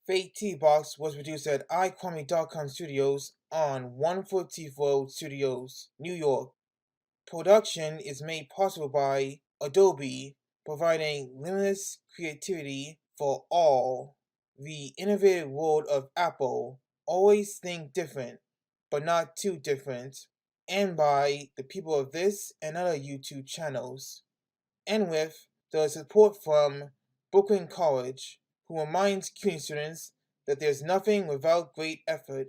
FakeTV Box was produced at iQuame.com Studios on 144 Studios, New York. Production is made possible by Adobe, providing limitless creativity for all. The innovative world of Apple, always think different, but not too different. And by the people of this and other YouTube channels. And with the support from Brooklyn College, who reminds CUNY students that there's nothing without great effort.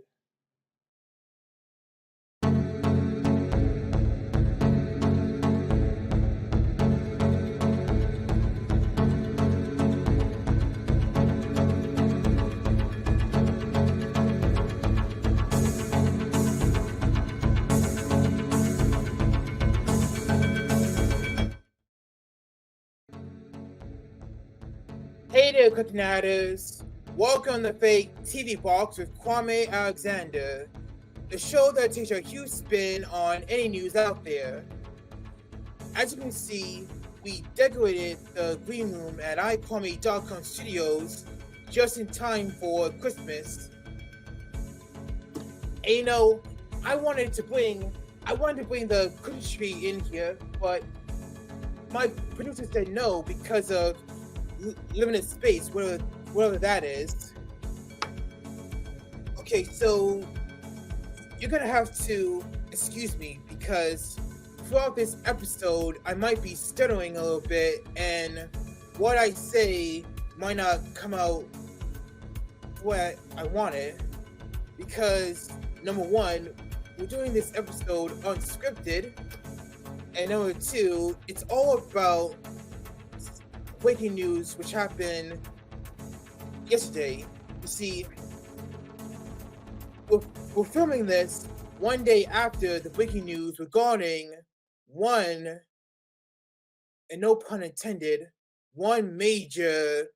Hey there, KlicKNettars! Welcome to FakeTV Box with Kwame Alexander, the show that takes a huge spin on any news out there. As you can see, we decorated the green room at iQuame.com Studios just in time for Christmas. And I wanted to bring the Christmas tree in here, but my producer said no because of limited space, whatever that is. Okay, so you're gonna have to excuse me because throughout this episode I might be stuttering a little bit and what I say might not come out what I wanted, because number one, we're doing this episode unscripted, and number two, it's all about breaking news which happened yesterday. You see, we're filming this one day after the breaking news regarding one, and no pun intended, one major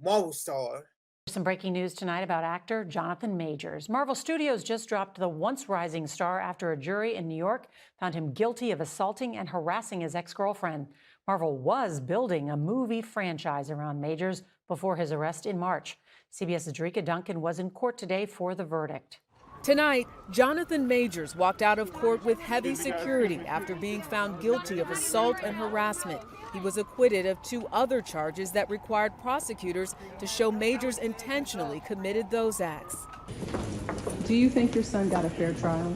Marvel star. Some breaking news tonight about actor Jonathan Majors. Marvel Studios just dropped the once rising star after a jury in New York found him guilty of assaulting and harassing his ex-girlfriend. Marvel was building a movie franchise around Majors before his arrest in March. CBS's Drika Duncan was in court today for the verdict. Tonight, Jonathan Majors walked out of court with heavy security after being found guilty of assault and harassment. He was acquitted of 2 other charges that required prosecutors to show Majors intentionally committed those acts. Do you think your son got a fair trial?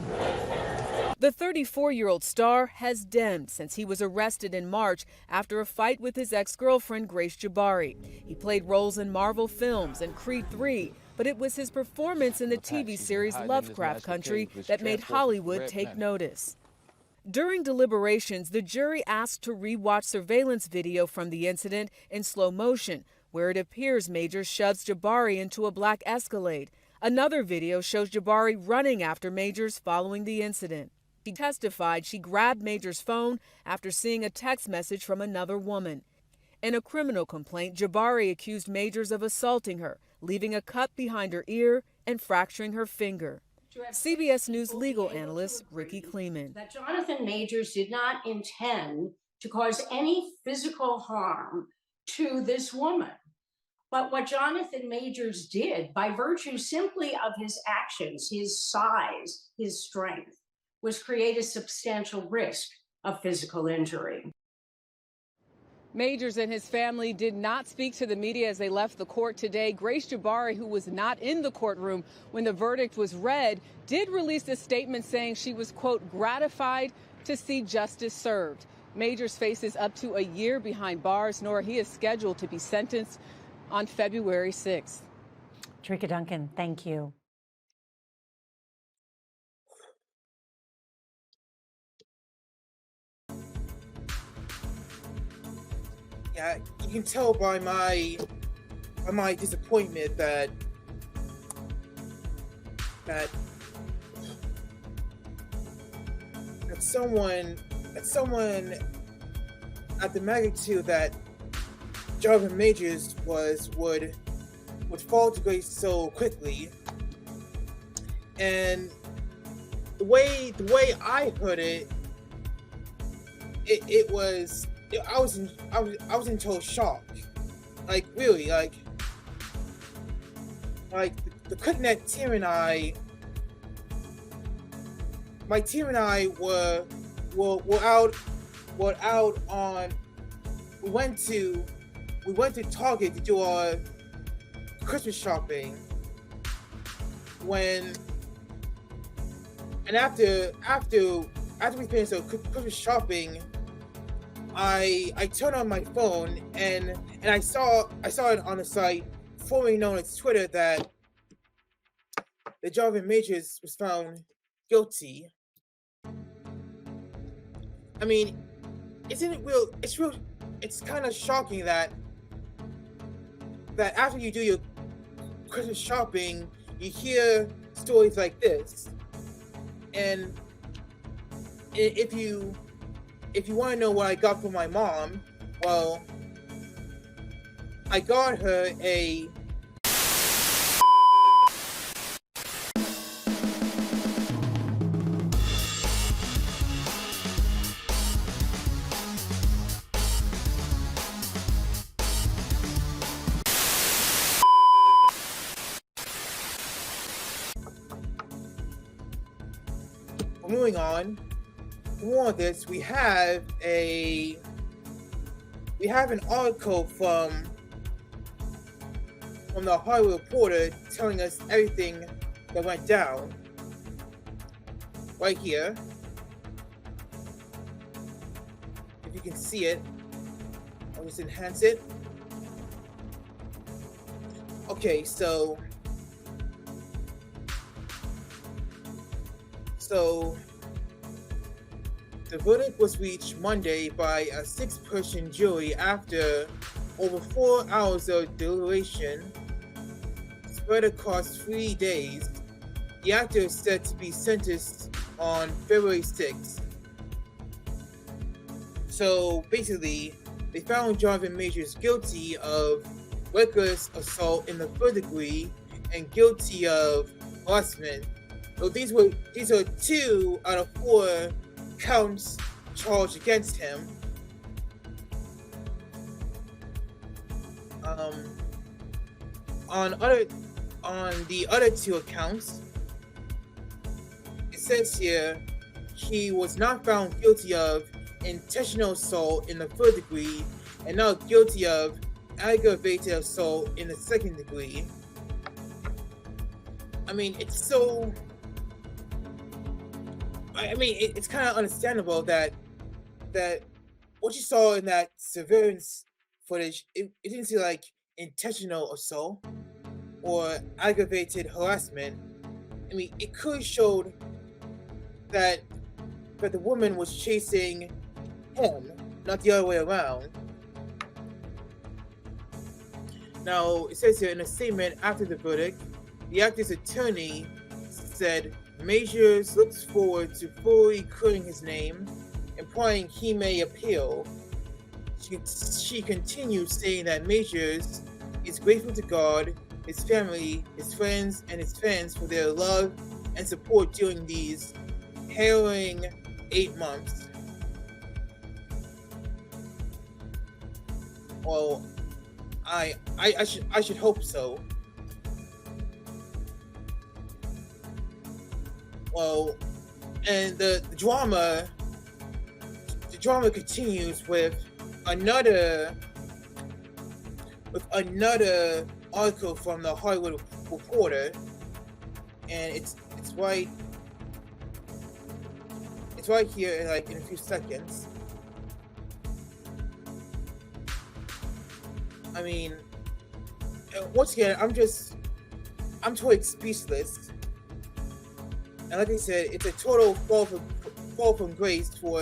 The 34-year-old star has demmed since he was arrested in March after a fight with his ex-girlfriend Grace Jabari. He played roles in Marvel films and Creed 3, but it was his performance in the TV series Lovecraft Country that made Hollywood take notice. During deliberations, the jury asked to re-watch surveillance video from the incident in slow motion, where it appears Majors shoves Jabari into a black Escalade. Another video shows Jabari running after Majors following the incident. She testified she grabbed Majors' phone after seeing a text message from another woman. In a criminal complaint, Jabari accused Majors of assaulting her, leaving a cut behind her ear and fracturing her finger. CBS News legal analyst Ricky Kleeman. That Jonathan Majors did not intend to cause any physical harm to this woman. But what Jonathan Majors did, by virtue simply of his actions, his size, his strength, was create a substantial risk of physical injury. Majors and his family did not speak to the media as they left the court today. Grace Jabari, who was not in the courtroom when the verdict was read, did release a statement saying she was, quote, gratified to see justice served. Majors faces up to a year behind bars, nor he is scheduled to be sentenced on February 6th. Drika Duncan, thank you. Yeah, you can tell by my disappointment that someone at the magnitude that Jonathan Majors would fall to grace so quickly. And the way I heard it, it was. I was in total shock. Like, really, like like the KlicKNet team and I, my team and I were out on. We went to Target to do our Christmas shopping. After we finished our Christmas shopping, I turned on my phone and I saw it on the site formerly known as Twitter that Jonathan Majors was found guilty. I mean, it's kind of shocking that after you do your Christmas shopping, you hear stories like this. And if you want to know what I got for my mom, well, I got her a moving on. More of this, we have an article from the Hollywood Reporter telling us everything that went down. Right here. If you can see it, I'll just enhance it. Okay, so the verdict was reached Monday by a 6-person jury after over 4 hours of deliberation spread across 3 days. The actor is set to be sentenced on February 6th. So basically, they found Jonathan Majors guilty of reckless assault in the 3rd degree and guilty of harassment. So these are 2 out of 4 counts charged against him. On the other 2 accounts, it says here he was not found guilty of intentional assault in the 3rd degree and not guilty of aggravated assault in the 2nd degree. I mean, it's kind of understandable that what you saw in that surveillance footage, it didn't seem like intentional assault or aggravated harassment. I mean, it could have showed that the woman was chasing him, not the other way around. Now, it says here in a statement after the verdict, the actor's attorney said Majors looks forward to fully clearing his name, implying he may appeal. She continues saying that Majors is grateful to God, his family, his friends, and his fans for their love and support during these harrowing 8 months. Well, I should hope so. Well, and the drama continues with another article from the Hollywood Reporter, and it's right here in a few seconds. I mean, once again, I'm totally speechless. And like I said, it's a total fall from grace for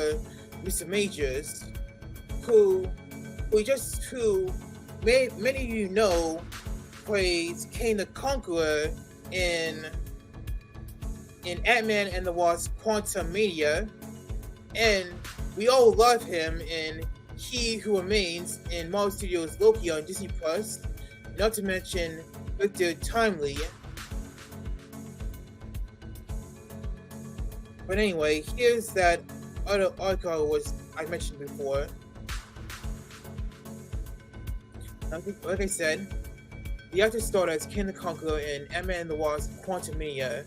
Mr. Majors, who many of you know plays Kang the Conqueror in Ant-Man and the Wasp: Quantumania, and we all love him in He Who Remains in Marvel Studios' Loki on Disney+, not to mention Victor Timely. But anyway, here's that other article I mentioned before. Like I said, The actor starred as King the Conqueror in Ant-Man and the Wasp: Quantumania,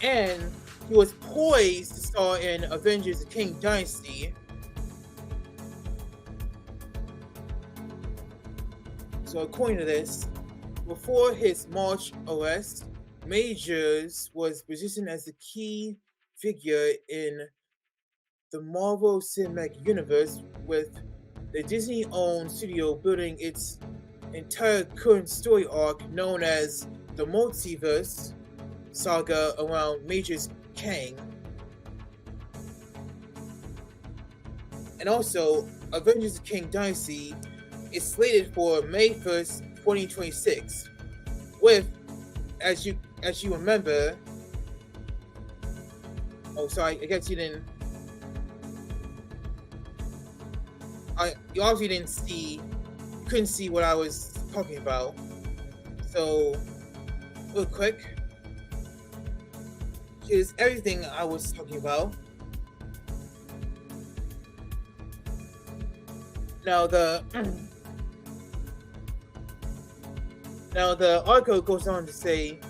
and he was poised to star in Avengers: The Kang Dynasty. So according to this, before his March arrest, Majors was positioned as the key figure in the Marvel Cinematic Universe, with the Disney-owned studio building its entire current story arc known as the Multiverse saga around Major's Kang. And also, Avengers: The Kang Dynasty is slated for May 1st, 2026, with, as you remember, oh sorry, I guess you didn't, you obviously couldn't see what I was talking about. So, real quick, here's everything I was talking about. Now the article goes on to say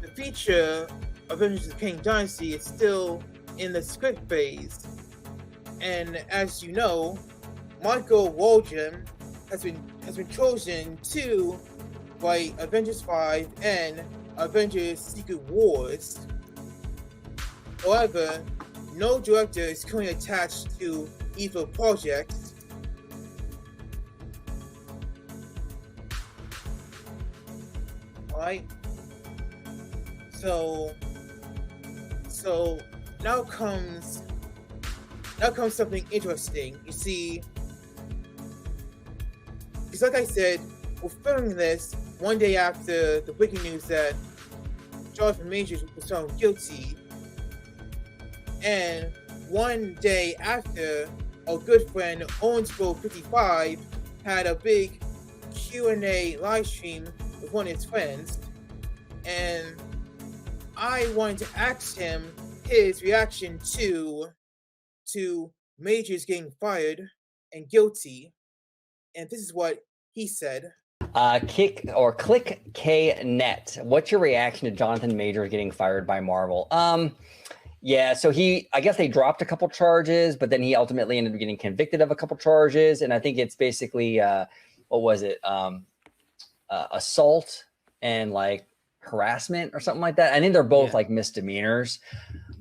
the feature Avengers: The Kang Dynasty is still in the script phase, and as you know, Michael Waldron has been chosen to write Avengers 5 and Avengers: Secret Wars. However, no director is currently attached to either project. Alright. So now comes something interesting. You see, because like I said, we're filming this one day after the breaking news that Jonathan Majors was found guilty, and one day after our good friend Owensboro55 had a big Q&A live stream with one of his friends, and I wanted to ask him his reaction to Majors getting fired and guilty, and this is what he said. KlicKNet. What's your reaction to Jonathan Majors getting fired by Marvel? Yeah, so I guess they dropped a couple charges, but then he ultimately ended up getting convicted of a couple charges, and I think it's basically what was it? Assault and like harassment or something like that. I think they're both like misdemeanors,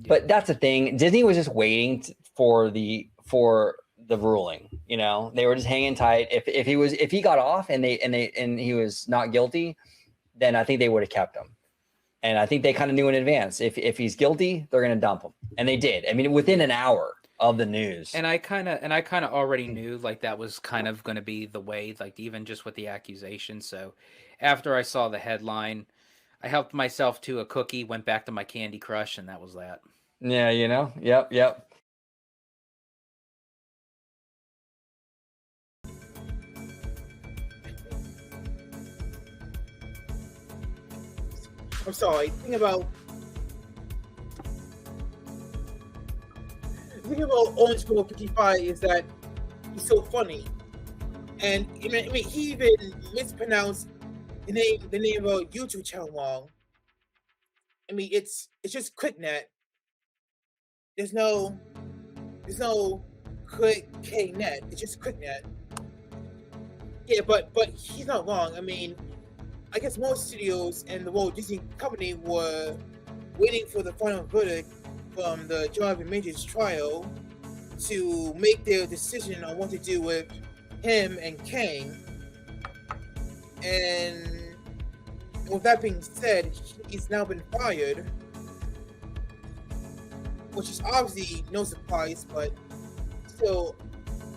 but that's the thing. Disney was just waiting for the ruling. You know, they were just hanging tight. If he got off and he was not guilty, then I think they would have kept him. And I think they kind of knew in advance if he's guilty, they're going to dump him, and they did. I mean, within an hour of the news. And I kind of already knew like that was kind of going to be the way, like even just with the accusation. So after I saw the headline, I helped myself to a cookie, went back to my Candy Crush, and that was that. Yeah, you know, yep. I'm sorry. The thing about Owensboro55 is that he's so funny, and I mean he even mispronounced the name of a YouTube channel wrong. I mean it's just KlicKNet. There's no KlicKNet. It's just KlicKNet. Yeah, but he's not wrong. I mean, I guess most studios and the Walt Disney Company were waiting for the final verdict from the Jonathan Majors trial to make their decision on what to do with him and Kang. And with that being said, he's now been fired, which is obviously no surprise, but still,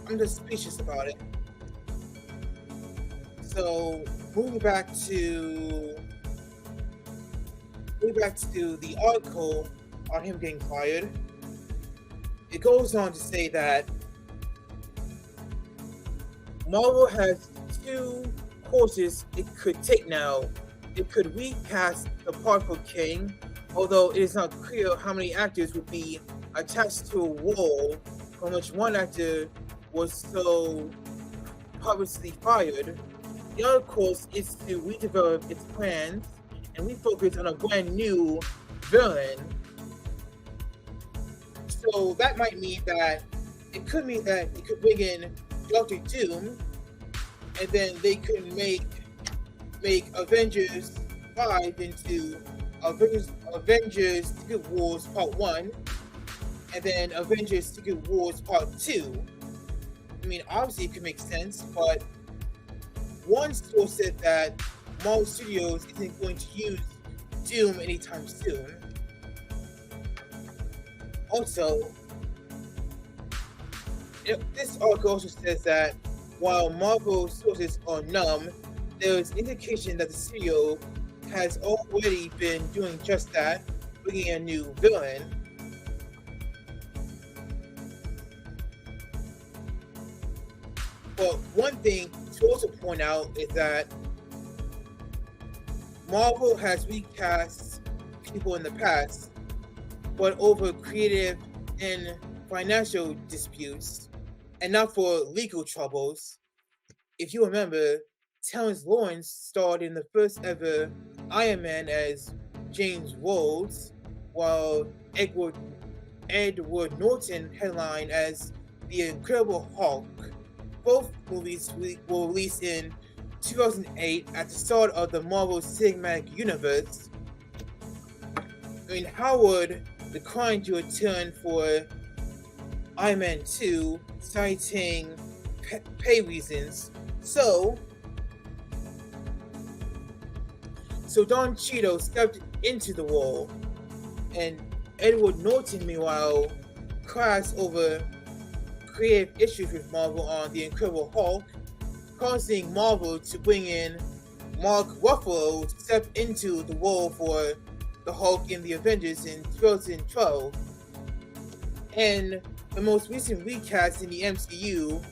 I'm just speechless about it. So moving back to the article on him getting fired, it goes on to say that Marvel has two courses it could take now. It could recast the part for Kang, although it is not clear how many actors would be attached to a role from which one actor was so publicly fired. The other course is to redevelop its plans and refocus on a brand new villain. So that might mean that it could mean that it could bring in Doctor Doom, and then they could make Avengers 5 into Avengers Secret Wars Part 1, and then Avengers Secret Wars Part 2. I mean, obviously it could make sense, but one source said that Marvel Studios isn't going to use Doom anytime soon. Also, this article also says that while Marvel sources are numb, there is indication that the studio has already been doing just that, bringing a new villain. But one thing to also point out is that Marvel has recast people in the past, but over creative and financial disputes, and not for legal troubles. If you remember, Terrence Lawrence starred in the first ever Iron Man as James Rhodes, while Edward Norton headlined as the Incredible Hulk. Both movies were released in 2008 at the start of the Marvel Cinematic Universe. I mean, how would decline to return for Iron Man 2, citing pay reasons. So Don Cheadle stepped into the role, and Edward Norton, meanwhile, crashed over creative issues with Marvel on The Incredible Hulk, causing Marvel to bring in Mark Ruffalo to step into the role for the Hulk in the Avengers in 2012. And the most recent recast in the MCU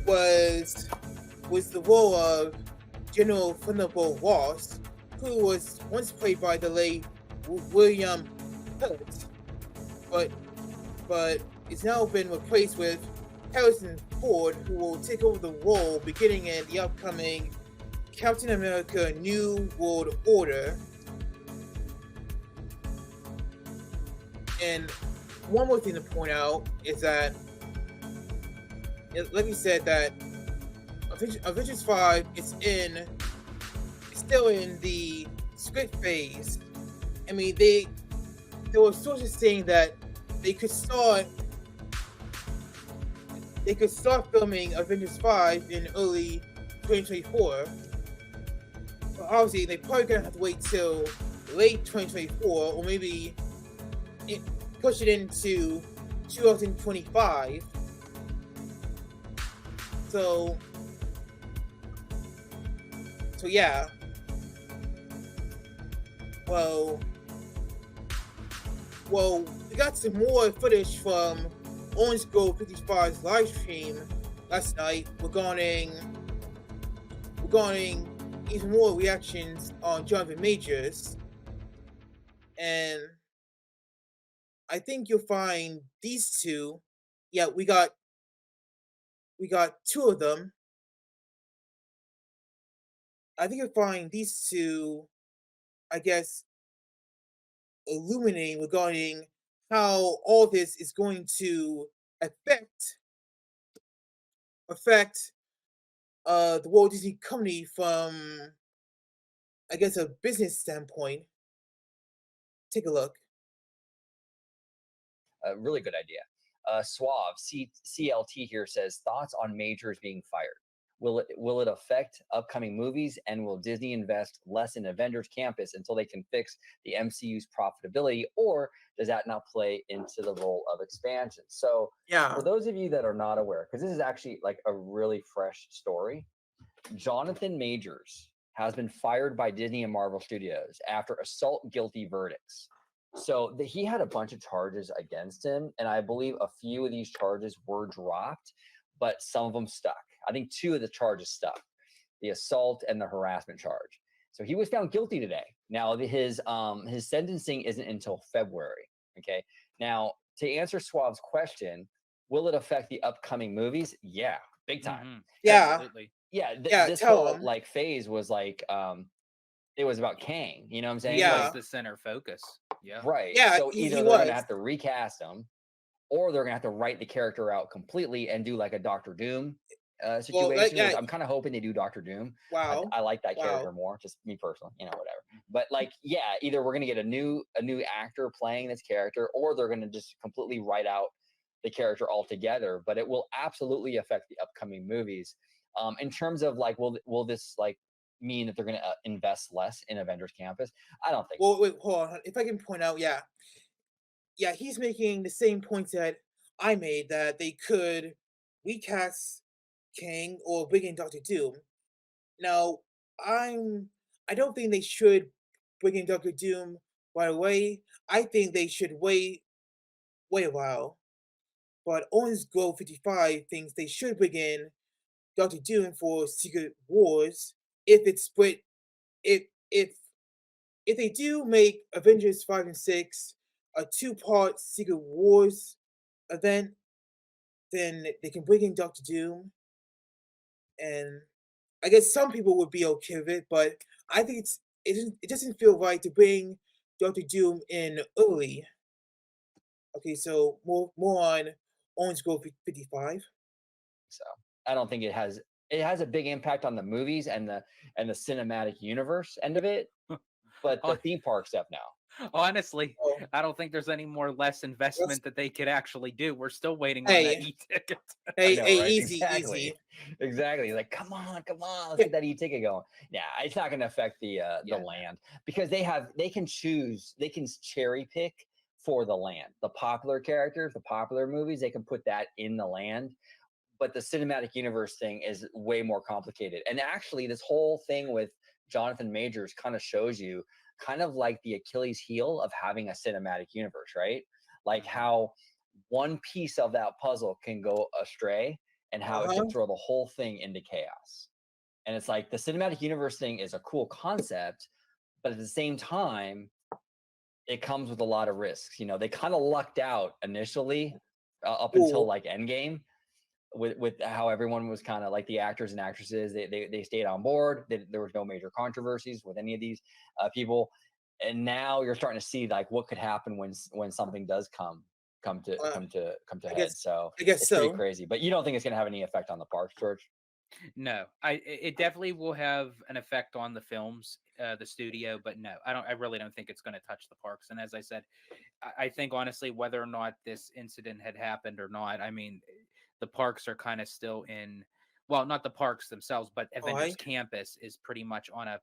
was the role of General Thunderbolt Ross, who was once played by the late William Hurt, but it's now been replaced with Harrison Ford, who will take over the role beginning in the upcoming Captain America New World Order. And one more thing to point out is that, like we said, that Avengers 5 is still in the script phase. I mean, there were sources saying that they could start filming Avengers 5 in early 2024. But obviously, they're probably gonna have to wait till late 2024, or maybe push it into 2025. So yeah. Well, we got some more footage from Orange Grove 55's live stream last night regarding even more reactions on Jonathan Majors, and I think you'll find these two. Yeah, we got two of them. I think you'll find these two, I guess, illuminating regarding how all this is going to affect the Walt Disney Company from, I guess, a business standpoint. Take a look. A really good idea. Suave CLT here says, thoughts on Majors being fired. Will it affect upcoming movies, and will Disney invest less in Avengers Campus until they can fix the MCU's profitability, or does that not play into the role of expansion? So Yeah. For those of you that are not aware, because this is actually like a really fresh story, Jonathan Majors has been fired by Disney and Marvel Studios after assault guilty verdicts. So he had a bunch of charges against him, and I believe a few of these charges were dropped, but some of them stuck. I think 2 of the charges stuck, the assault and the harassment charge. So he was found guilty today. Now his sentencing isn't until February. Okay. Now to answer Suave's question, will it affect the upcoming movies? Yeah, big time. Yeah. Absolutely. Yeah, Yeah, this tell whole him. like phase was like it was about Kang. You know what I'm saying? He was Yeah, Like the center focus. Yeah. right. yeah, So he either they're gonna was. have to recast him, or they're gonna have to write the character out completely and do like a Doctor Doom Well, like, situation, which yeah, I'm kind of hoping they do Doctor Doom. wow, I like that character wow. more, just me personally, whatever. But like, yeah, either we're gonna get a new actor playing this character, or they're gonna just completely write out the character altogether. But it will absolutely affect the upcoming movies. In terms of like, will this like mean that they're gonna invest less in Avengers Campus? I don't think so. Well, wait, hold on. If I can point out, yeah, he's making the same points that I made that they could recast King or bring in Doctor Doom. Now, I'm I don't think they should bring in Doctor Doom right away. I think they should wait a while. But Owens Grove 55 thinks they should bring in Doctor Doom for Secret Wars if it's split if if they do make Avengers 5 and 6 a two-part Secret Wars event, then they can bring in Doctor Doom, and I guess some people would be okay with it, but I think it doesn't feel right to bring Doctor Doom in early. Okay, so more on Orange Grove 55. So I don't think it has a big impact on the movies and the cinematic universe end of it, but the Hon- theme park stuff now. Honestly, Oh, I don't think there's any more less let's investment that they could actually do. We're still waiting on that hey e-ticket. I know, hey right? easy Exactly. easy. Exactly. Like, come on, let's Yeah, get that e-ticket going. Yeah, it's not gonna affect the Yeah. land because they can choose, they can cherry pick for the land. The popular characters, the popular movies, they can put that in the land. But the cinematic universe thing is way more complicated. And actually, this whole thing with Jonathan Majors kind of shows you kind of like the Achilles heel of having a cinematic universe, right? Like Mhm. how one piece of that puzzle can go astray and how it uh-huh. could throw the whole thing into chaos. And it's like the cinematic universe thing is a cool concept, but at the same time, it comes with a lot of risks. They kind of lucked out initially up until Cool. like Endgame with how everyone was kind of like the actors and actresses. They stayed on board. There was no major controversies with any of these people, and now you're starting to see like what could happen when something does Uh, come to I head. guess So I guess it's pretty so. crazy. But you don't think it's going to have any effect on the parks, George? No, it definitely will have an effect on the films, the studio, but no, I really don't think it's going to touch the parks. And as I said, I think honestly, whether or not this incident had happened or not, I mean, the parks are kind of still in, well, not the parks themselves, but All Avengers right. Campus is pretty much on a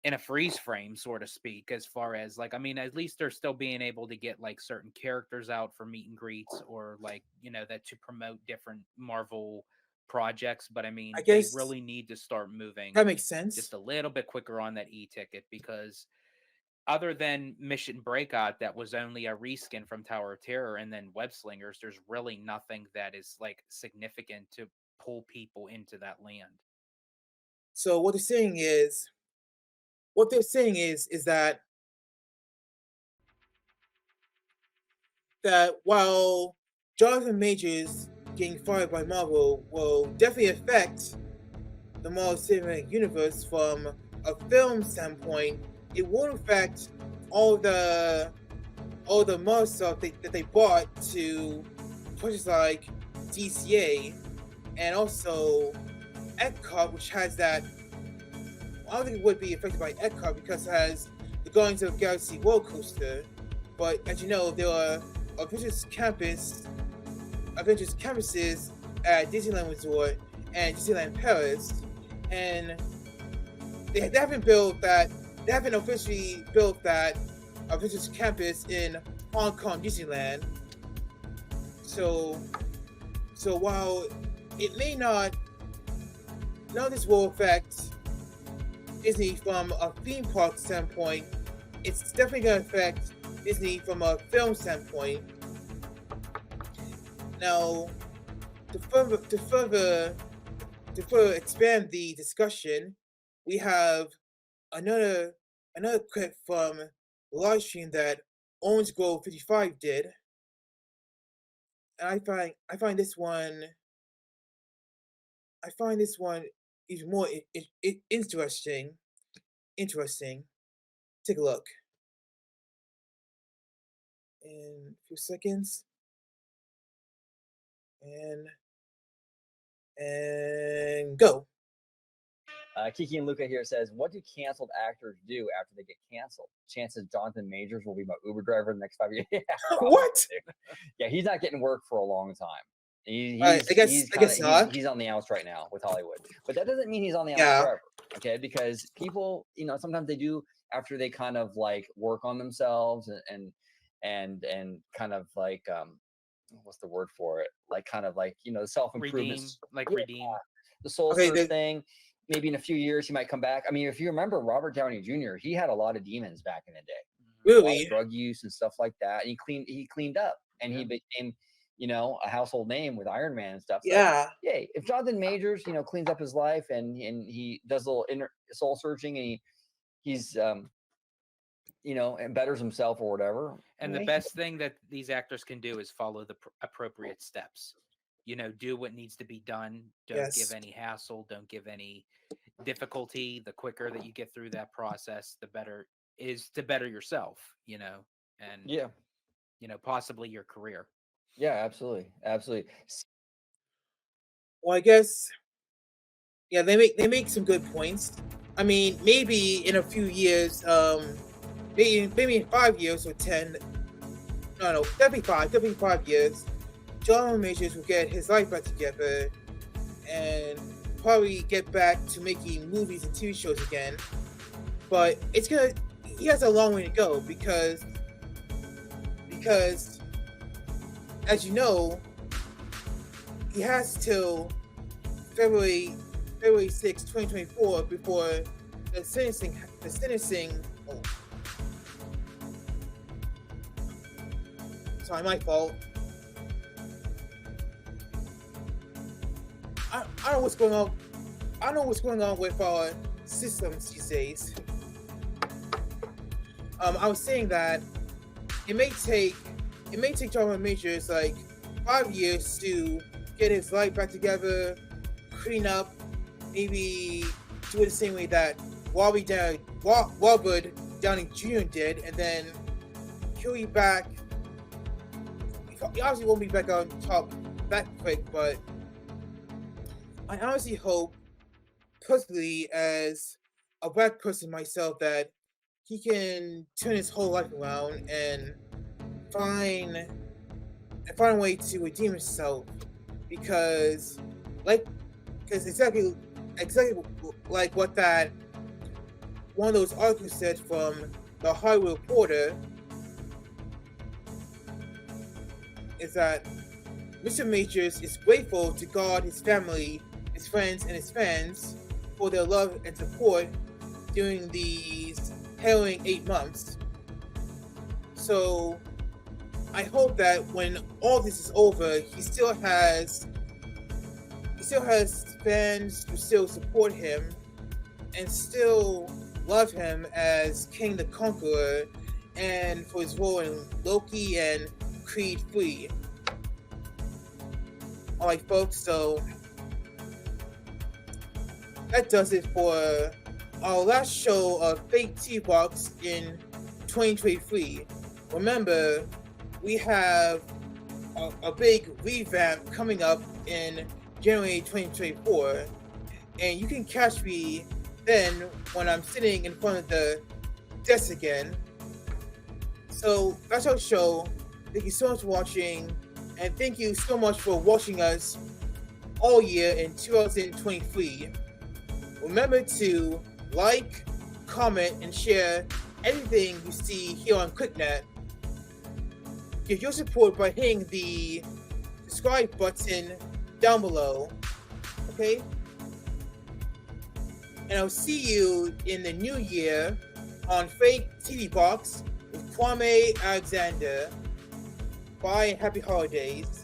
in a freeze frame, so to speak, as far as like, I mean, at least they're still being able to get like certain characters out for meet and greets or like, that to promote different Marvel projects. But I I mean, they guess really need to start moving that makes sense. just a little bit quicker on that e-ticket because other than Mission Breakout, that was only a reskin from Tower of Terror and then Web Slingers, there's really nothing that is like significant to pull people into that land. So what they're saying is that while Jonathan Majors getting fired by Marvel will definitely affect the Marvel Cinematic Universe from a film standpoint, it won't affect all the Marvel stuff that they bought to purchase like DCA and also Epcot, which has that. I don't think it would be affected by Epcot because it has the Guardians of the Galaxy roller coaster. But as you know, there are Avengers campuses at Disneyland Resort and Disneyland Paris, and they haven't built that. They haven't officially built that Avengers campus in Hong Kong Disneyland. So, so while it may not, none of this will affect Disney from a theme park standpoint. It's definitely going to affect Disney from a film standpoint. Now, to further expand the discussion, we have another clip from the live stream that Orange Grove 55 did, and I find this one even more interesting. Take a look. In a few seconds. And go. Kiki and Luca here says, what do canceled actors do after they get canceled? Chances Jonathan Majors will be my Uber driver in the next 5 years. Yeah, what? Yeah, he's not getting work for a long time. I guess not. He's on the outs right now with Hollywood, but that doesn't mean he's on the outs forever. Okay, because people, sometimes they do after they kind of like work on themselves and kind of like what's the word for it? Like kind of like the self-improvement, redeem the soul search thing. Maybe in a few years he might come back. I mean, if you remember Robert Downey Jr., he had a lot of demons back in the day. Really? Drug use and stuff like that. And he cleaned up and he became, a household name with Iron Man and stuff. So, yeah. Yay. If Jonathan Majors, cleans up his life and he does a little inner soul searching and he's and betters himself or whatever. And the best thing that these actors can do is follow the appropriate steps. Do what needs to be done. Don't give any hassle. Don't give any difficulty. The quicker that you get through that process, the better is to better yourself, and possibly your career. Yeah, absolutely. Absolutely. Well, I guess, they make some good points. I mean, maybe in a few years, maybe in 5 years or 10, no, definitely 5 years, Jonathan Majors will get his life back together and probably get back to making movies and TV shows again. But he has a long way to go because as you know, he has till February 6, 2024 before the sentencing. Oh, sorry, my fault. I don't know what's going on. I don't know what's going on with our systems these days. I was saying that it may take Jonathan Majors like 5 years to get his life back together, clean up, maybe do it the same way that Robert Downey Jr. did, and then he'll be back. He obviously won't be back on top that quick, but I honestly hope, personally, as a black person myself, that he can turn his whole life around and find a way to redeem himself, because exactly like what that one of those articles said from the Hollywood Reporter, is that Mr. Majors is grateful to God, his family, his friends, and his fans for their love and support during these harrowing 8 months. So I hope that when all this is over, he still has fans who still support him and still love him as King the Conqueror and for his role in Loki and Creed 3. Alright folks, so that does it for our last show of FakeTV Box in 2023. Remember, we have a big revamp coming up in January 2024, and you can catch me then when I'm sitting in front of the desk again. So that's our show. Thank you so much for watching, and thank you so much for watching us all year in 2023. Remember to like, comment, and share everything you see here on KlicKNet. Give your support by hitting the subscribe button down below, okay? And I'll see you in the new year on FakeTV Box with Kwame Alexander. Bye and happy holidays.